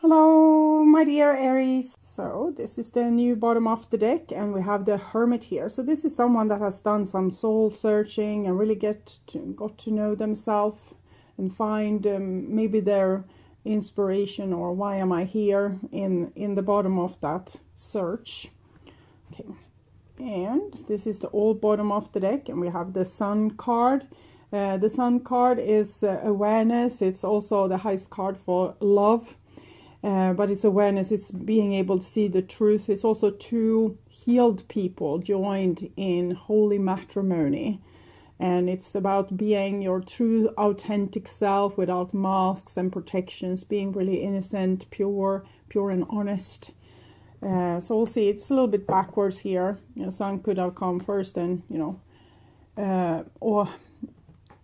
Hello, my dear Aries. So this is the new bottom of the deck, and we have the Hermit here. So this is someone that has done some soul searching and really got to know themselves and find maybe their inspiration, or why am I here, in the bottom of that search. Okay, and this is the old bottom of the deck, and we have the Sun card. The Sun card is awareness. It's also the highest card for love. But it's awareness, it's being able to see the truth. It's also two healed people joined in holy matrimony. And it's about being your true authentic self without masks and protections, being really innocent, pure and honest. So we'll see, it's a little bit backwards here. Sun could have come first, and or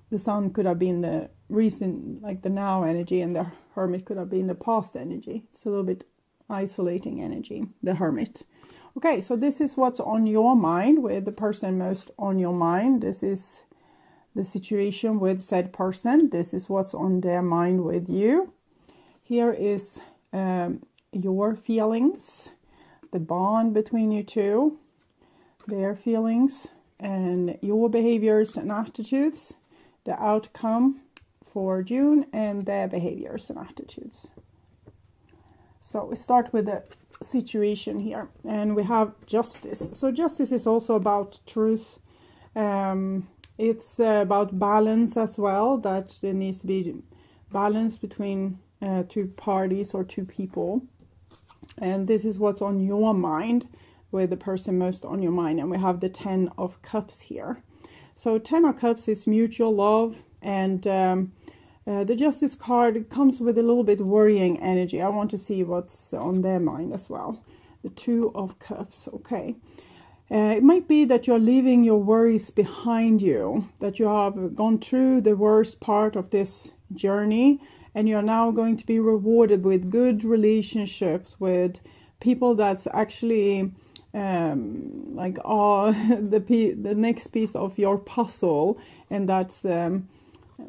the Sun could have been the recent, like the now energy, and the Hermit could have been the past energy. It's a little bit isolating energy, the Hermit. Okay, so this is what's on your mind, with the person most on your mind. This is the situation with said person. This is what's on their mind with you. Here is your feelings, the bond between you two, their feelings and your behaviors and attitudes, the outcome for June, and their behaviors and attitudes. So we start with the situation here, and we have justice. So justice is also about truth. It's about balance as well, that there needs to be balance between two parties or two people. And this is what's on your mind, with the person most on your mind. And we have the 10 of Cups here. So 10 of Cups is mutual love, and the Justice card comes with a little bit worrying energy. I want to see what's on their mind as well. The 2 of Cups, okay. It might be that you're leaving your worries behind you, that you have gone through the worst part of this journey, and you're now going to be rewarded with good relationships with people that's actually like the next piece of your puzzle, and that's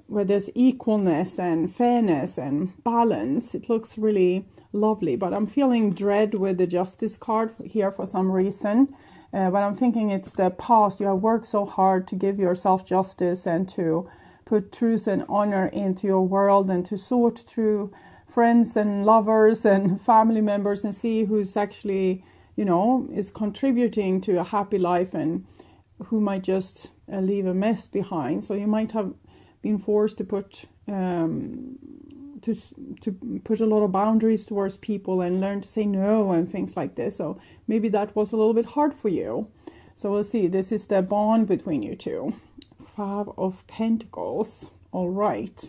where there's equalness and fairness and balance. It looks really lovely, but I'm feeling dread with the Justice card here for some reason. But I'm thinking it's the past. You have worked so hard to give yourself justice and to put truth and honor into your world, and to sort through friends and lovers and family members and see who's actually, is contributing to a happy life and who might just leave a mess behind. So you might have been forced to put put a lot of boundaries towards people and learn to say no and things like this. So maybe that was a little bit hard for you. So we'll see. This is the bond between you two. 5 of Pentacles. All right.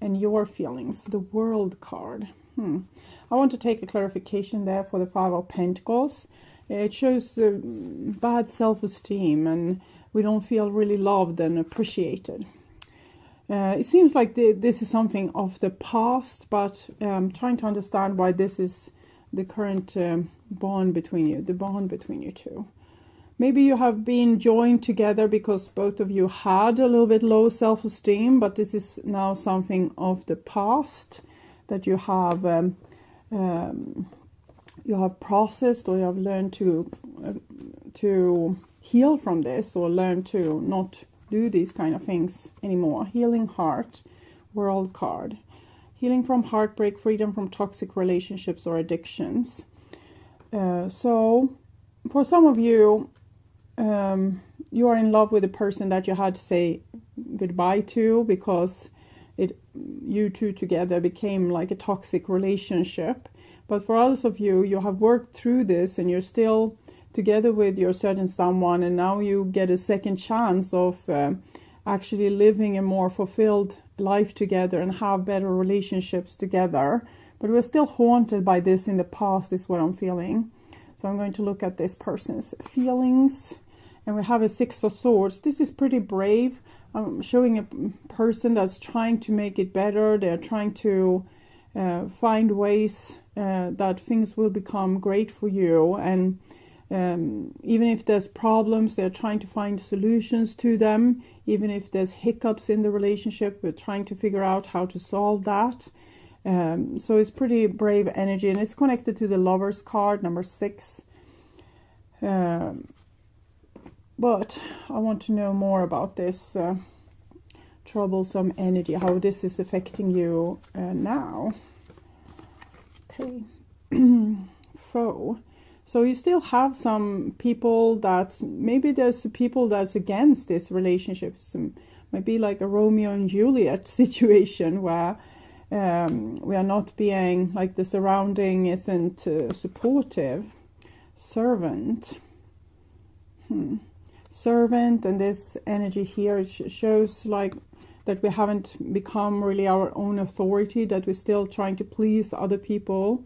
And your feelings. The World card. I want to take a clarification there for the 5 of Pentacles. It shows bad self-esteem, and we don't feel really loved and appreciated. It seems like this is something of the past, but I'm trying to understand why this is the current bond between you, the bond between you two. Maybe you have been joined together because both of you had a little bit low self-esteem, but this is now something of the past that you have processed, or you have learned to heal from this, or learn to not do these kind of things anymore. Healing Heart, World card. Healing from heartbreak, freedom from toxic relationships or addictions. So for some of you, you are in love with a person that you had to say goodbye to, because you two together became like a toxic relationship. But for others of you, you have worked through this, and you're still together with your certain someone, and now you get a second chance of actually living a more fulfilled life together and have better relationships together. But we're still haunted by this in the past, is what I'm feeling. So I'm going to look at this person's feelings, and we have a 6 of Swords. This is pretty brave. I'm showing a person that's trying to make it better. They're trying to find ways that things will become great for you, and even if there's problems, they're trying to find solutions to them. Even if there's hiccups in the relationship, we're trying to figure out how to solve that. So it's pretty brave energy, and it's connected to the Lovers card, number 6. But I want to know more about this troublesome energy, how this is affecting you now. Okay. Foe. So you still have some people that, maybe there's people that's against this relationship. Might be like a Romeo and Juliet situation where we are not being, like, the surrounding isn't supportive. Servant. Servant, and this energy here shows like that we haven't become really our own authority, that we're still trying to please other people.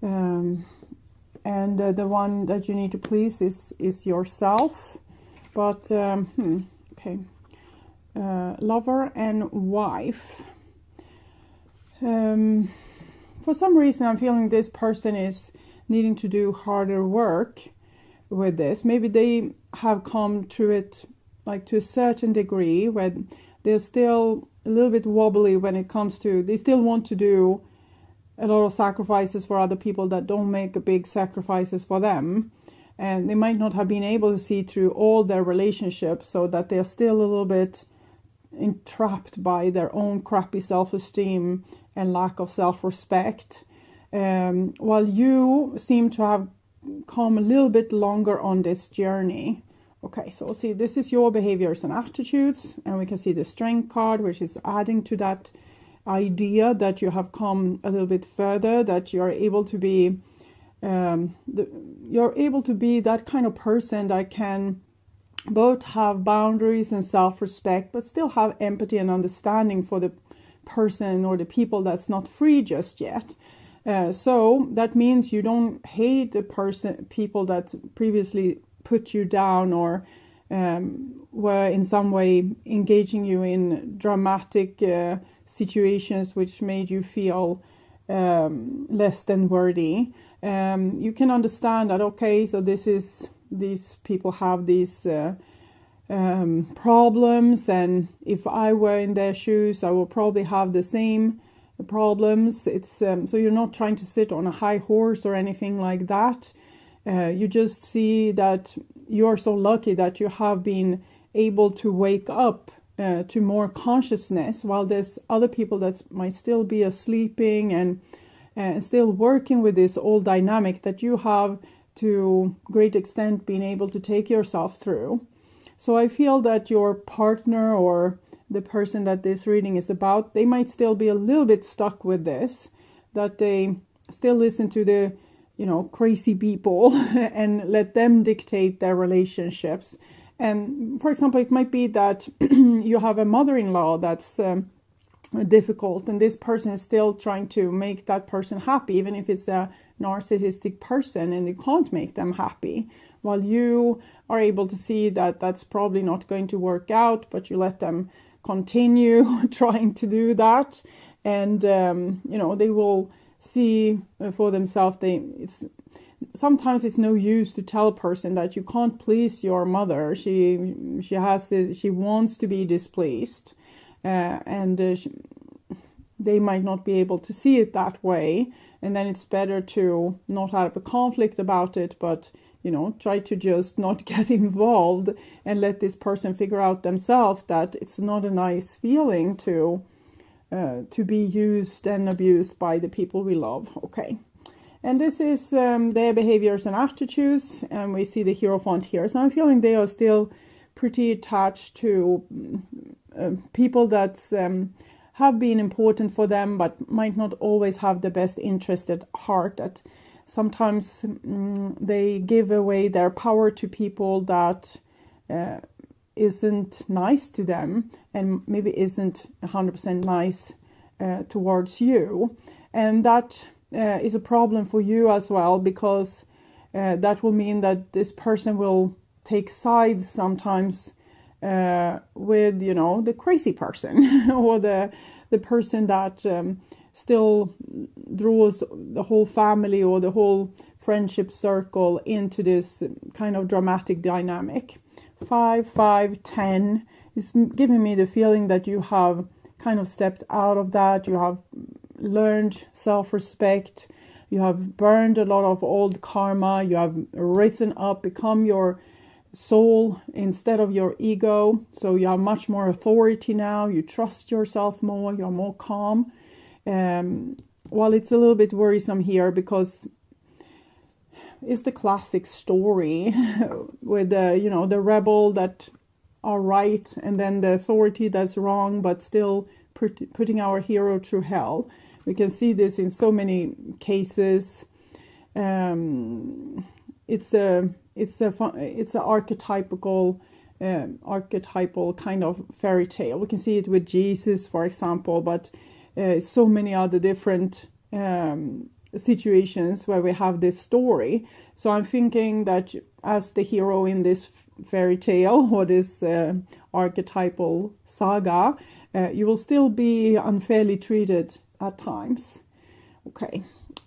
And the one that you need to please is yourself. But, okay. Lover and wife. For some reason, I'm feeling this person is needing to do harder work with this. Maybe they have come to it like to a certain degree where they're still a little bit wobbly when it comes to, they still want to do a lot of sacrifices for other people that don't make a big sacrifices for them. And they might not have been able to see through all their relationships, so that they're still a little bit entrapped by their own crappy self-esteem and lack of self-respect. While you seem to have come a little bit longer on this journey. Okay, so we'll see, this is your behaviors and attitudes, and we can see the Strength card, which is adding to that idea that you have come a little bit further, that you're able to be you're able to be that kind of person that can both have boundaries and self-respect, but still have empathy and understanding for the person or the people that's not free just yet. So that means you don't hate the people that previously put you down or were in some way engaging you in dramatic situations which made you feel less than worthy. You can understand that, okay, so these people have these problems, and if I were in their shoes, I will probably have the same problems. It's so you're not trying to sit on a high horse or anything like that. You just see that you're so lucky that you have been able to wake up to more consciousness, while there's other people that might still be sleeping and still working with this old dynamic that you have to great extent been able to take yourself through. So I feel that your partner or the person that this reading is about, they might still be a little bit stuck with this, that they still listen to the, crazy people and let them dictate their relationships. And for example, it might be that you have a mother-in-law that's difficult, and this person is still trying to make that person happy, even if it's a narcissistic person and you can't make them happy, while you are able to see that that's probably not going to work out, but you let them continue trying to do that. And they will see for themselves. Sometimes it's no use to tell a person that you can't please your mother. She wants to be displeased, and they might not be able to see it that way. And then it's better to not have a conflict about it, but try to just not get involved and let this person figure out themselves that it's not a nice feeling to be used and abused by the people we love. Okay. And this is their behaviors and attitudes, and we see the Hierophant here. So I'm feeling they are still pretty attached to people that have been important for them, but might not always have the best interest at heart. That sometimes they give away their power to people that isn't nice to them, and maybe isn't 100% nice towards you. And that is a problem for you as well, because that will mean that this person will take sides sometimes with the crazy person or the person that still draws the whole family or the whole friendship circle into this kind of dramatic dynamic. 5, 5, 10 is giving me the feeling that you have kind of stepped out of that. You have learned self-respect. You have burned a lot of old karma. You have risen up, become your soul instead of your ego. So you have much more authority now. You trust yourself more. You're more calm. Well, it's a little bit worrisome here because it's the classic story with the, you know, the rebel that are right and then the authority that's wrong, but still putting our hero through hell. We can see this in so many cases. It's a archetypal kind of fairy tale. We can see it with Jesus, for example, but so many other different situations where we have this story. So I'm thinking that as the hero in this fairy tale or this archetypal saga, you will still be unfairly treated at times. Okay,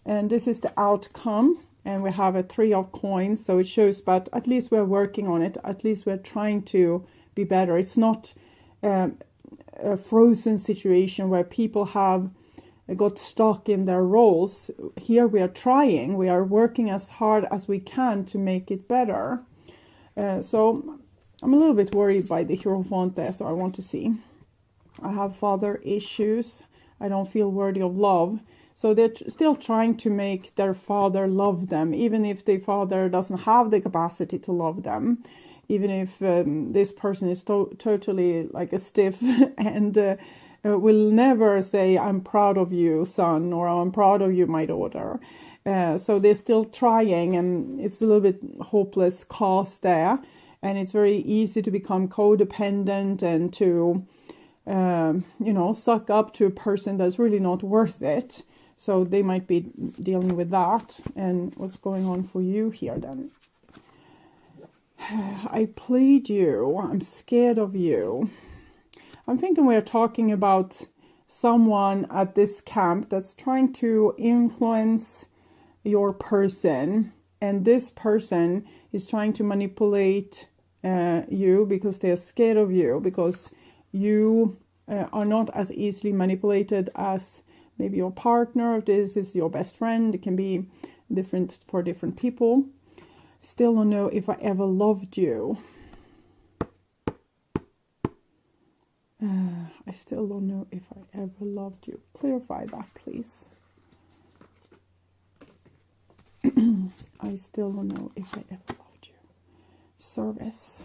and this is the outcome, and we have a 3 of coins, so it shows, but at least we're working on it. At least we're trying to be better. It's not a frozen situation where people have got stuck in their roles. Here we are trying, we are working as hard as we can to make it better. So I'm a little bit worried by the Hierophant there, so I want to see. I have father issues. I don't feel worthy of love. So they're still trying to make their father love them, even if the father doesn't have the capacity to love them. Even if this person is totally like a stiff and will never say, I'm proud of you, son, or I'm proud of you, my daughter. So they're still trying, and it's a little bit hopeless cause there. And it's very easy to become codependent and to, you know, suck up to a person that's really not worth it. So they might be dealing with that. And what's going on for you here then? I plead you. I'm scared of you. I'm thinking we're talking about someone at this camp that's trying to influence your person. And this person is trying to manipulate you because they're scared of you. Because you are not as easily manipulated as maybe your partner. If this is your best friend, it can be different for different people. Still don't know if I ever loved you. I still don't know if I ever loved you. Clarify that, please. I still don't know if I ever loved you. Service.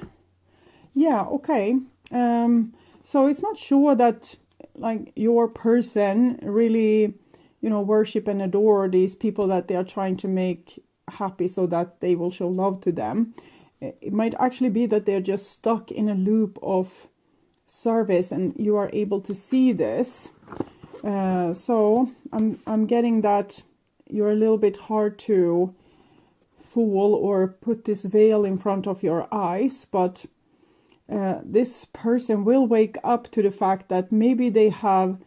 Yeah, okay. So it's not sure that like your person really, you know, worship and adore these people that they are trying to make happy so that they will show love to them. It might actually be that they're just stuck in a loop of service and you are able to see this. So I'm getting that you're a little bit hard to fool or put this veil in front of your eyes, but this person will wake up to the fact that maybe they have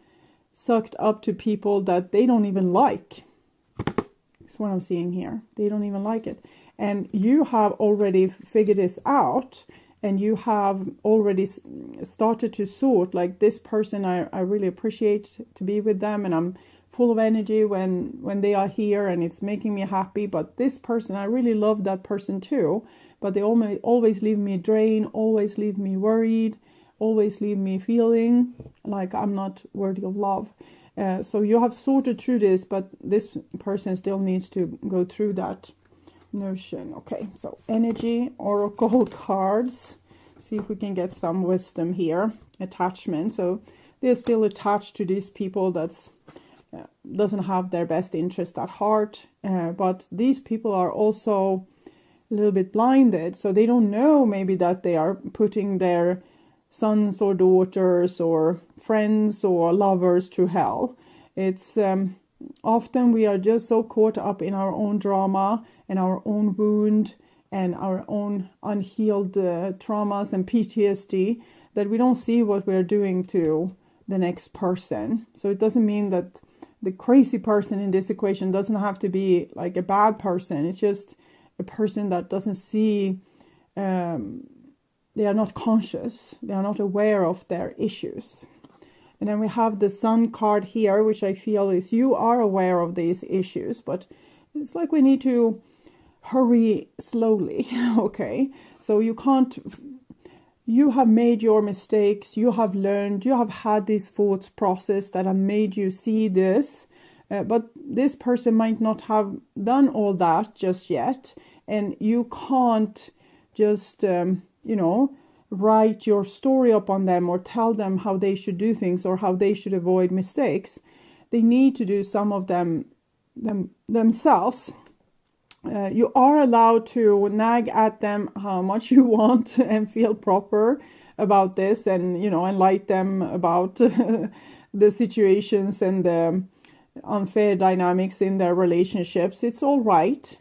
sucked up to people that they don't even like. That's what I'm seeing here. They don't even like it. And you have already figured this out, and you have already started to sort, like, this person I really appreciate to be with them, and I'm full of energy when they are here, and it's making me happy. But this person, I really love that person too, but they always leave me drained, always leave me worried, always leave me feeling like I'm not worthy of love. So you have sorted through this, but this person still needs to go through that notion. Okay, so energy, oracle cards. See if we can get some wisdom here. Attachment. So they're still attached to these people that's doesn't have their best interest at heart. But these people are also a little bit blinded. So they don't know maybe that they are putting their sons or daughters or friends or lovers to hell. It's often we are just so caught up in our own drama and our own wound and our own unhealed traumas and PTSD that we don't see what we're doing to the next person. So it doesn't mean that the crazy person in this equation doesn't have to be like a bad person. It's just a person that doesn't see, they are not conscious, they are not aware of their issues. And then we have the Sun card here, which I feel is you are aware of these issues, but it's like we need to hurry slowly. Okay, so you can't, you have made your mistakes, you have learned, you have had these thoughts process that have made you see this, but this person might not have done all that just yet, and you can't just write your story up on them or tell them how they should do things or how they should avoid mistakes. They need to do some of them themselves. You are allowed to nag at them how much you want and feel proper about this, and enlighten them about the situations and the unfair dynamics in their relationships. It's all right,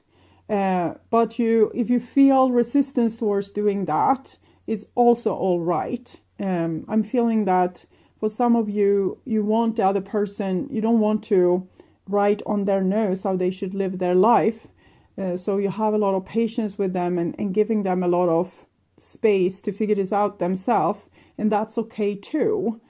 but if you feel resistance towards doing that, it's also all right. I'm feeling that for some of you, you want the other person, you don't want to write on their nose how they should live their life. So you have a lot of patience with them and giving them a lot of space to figure this out themselves. And that's okay too.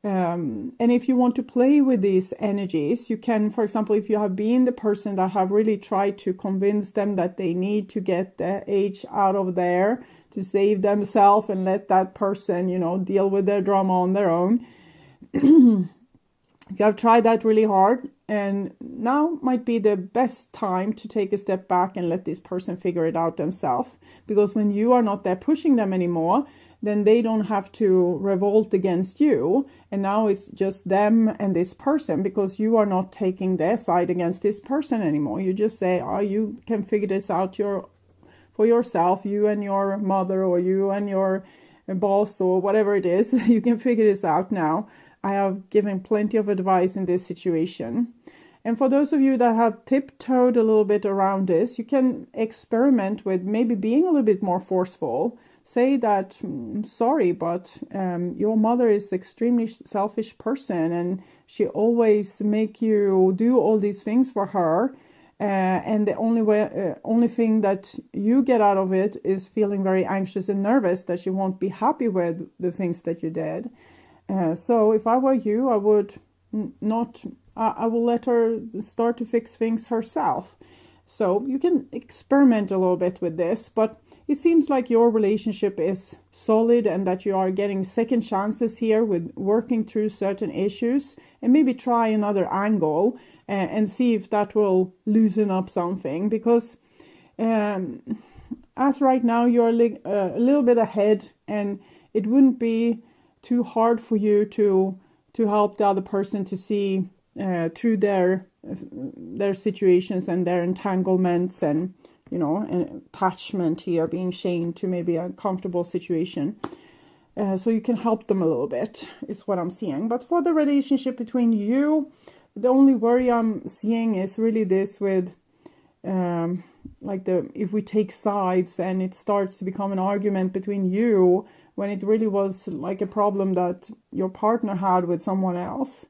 And if you want to play with these energies, you can, for example, if you have been the person that have really tried to convince them that they need to get the H out of there to save themselves and let that person, deal with their drama on their own. You have tried that really hard, and now might be the best time to take a step back and let this person figure it out themselves. Because when you are not there pushing them anymore, then they don't have to revolt against you. And now it's just them and this person, because you are not taking their side against this person anymore. You just say, you can figure this out for yourself, you and your mother, or you and your boss, or whatever it is. You can figure this out now. I have given plenty of advice in this situation. And for those of you that have tiptoed a little bit around this, you can experiment with maybe being a little bit more forceful. Say that, sorry, but your mother is an extremely selfish person, and she always make you do all these things for her. And the only thing that you get out of it is feeling very anxious and nervous that she won't be happy with the things that you did. So if I were you, I would I will let her start to fix things herself. So you can experiment a little bit with this, but it seems like your relationship is solid and that you are getting second chances here with working through certain issues, and maybe try another angle and see if that will loosen up something. Because as right now, you're a little bit ahead, and it wouldn't be too hard for you to help the other person to see through their situations and their entanglements and an attachment here, being chained to maybe a comfortable situation. So you can help them a little bit, is what I'm seeing. But for the relationship between you, the only worry I'm seeing is really this with if we take sides and it starts to become an argument between you, when it really was like a problem that your partner had with someone else.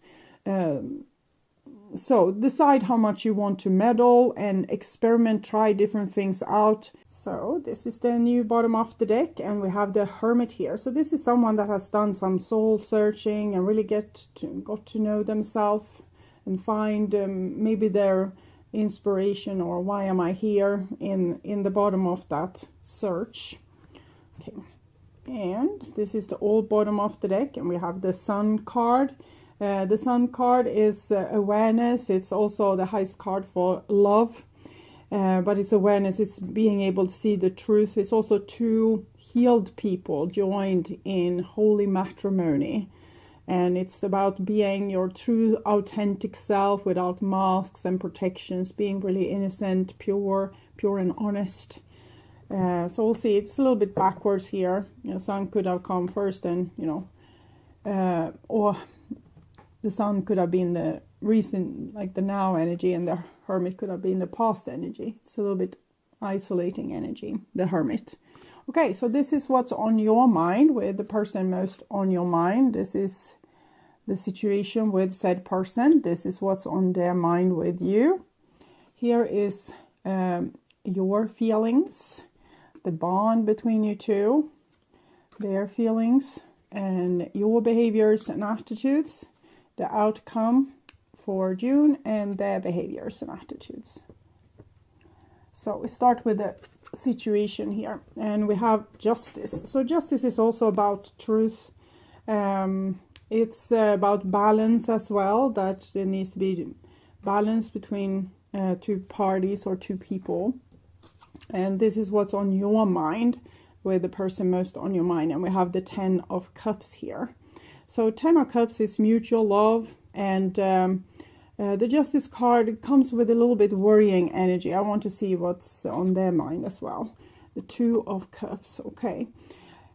So decide how much you want to meddle and experiment, try different things out. So this is the new bottom of the deck, and we have the Hermit here. So this is someone that has done some soul searching and really got to know themselves and find maybe their inspiration, or why am I here, in the bottom of that search. Okay. And this is the old bottom of the deck, and we have the Sun card. The Sun card is awareness. It's also the highest card for love, but it's awareness. It's being able to see the truth. It's also two healed people joined in holy matrimony, and it's about being your true authentic self without masks and protections, being really innocent, pure and honest. So we'll see. It's a little bit backwards here. Sun could have come first, and or the Sun could have been the recent, like the now energy, and the Hermit could have been the past energy. It's a little bit isolating energy, the Hermit. Okay, so this is what's on your mind, with the person most on your mind. This is the situation with said person. This is what's on their mind with you. Here is your feelings, the bond between you two, their feelings, and your behaviors and attitudes, the outcome for June, and their behaviors and attitudes. So we start with the situation here, and we have justice. So justice is also about truth. It's about balance as well, that there needs to be balance between two parties or two people. And this is what's on your mind, with the person most on your mind. And we have the 10 of Cups here. So 10 of Cups is mutual love, and the Justice card comes with a little bit worrying energy. I want to see what's on their mind as well. The 2 of Cups, okay.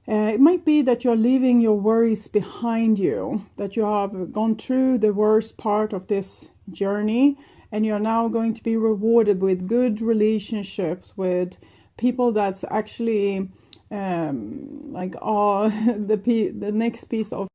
It might be that you're leaving your worries behind you, that you have gone through the worst part of this journey, and you're now going to be rewarded with good relationships with people that's actually the next piece of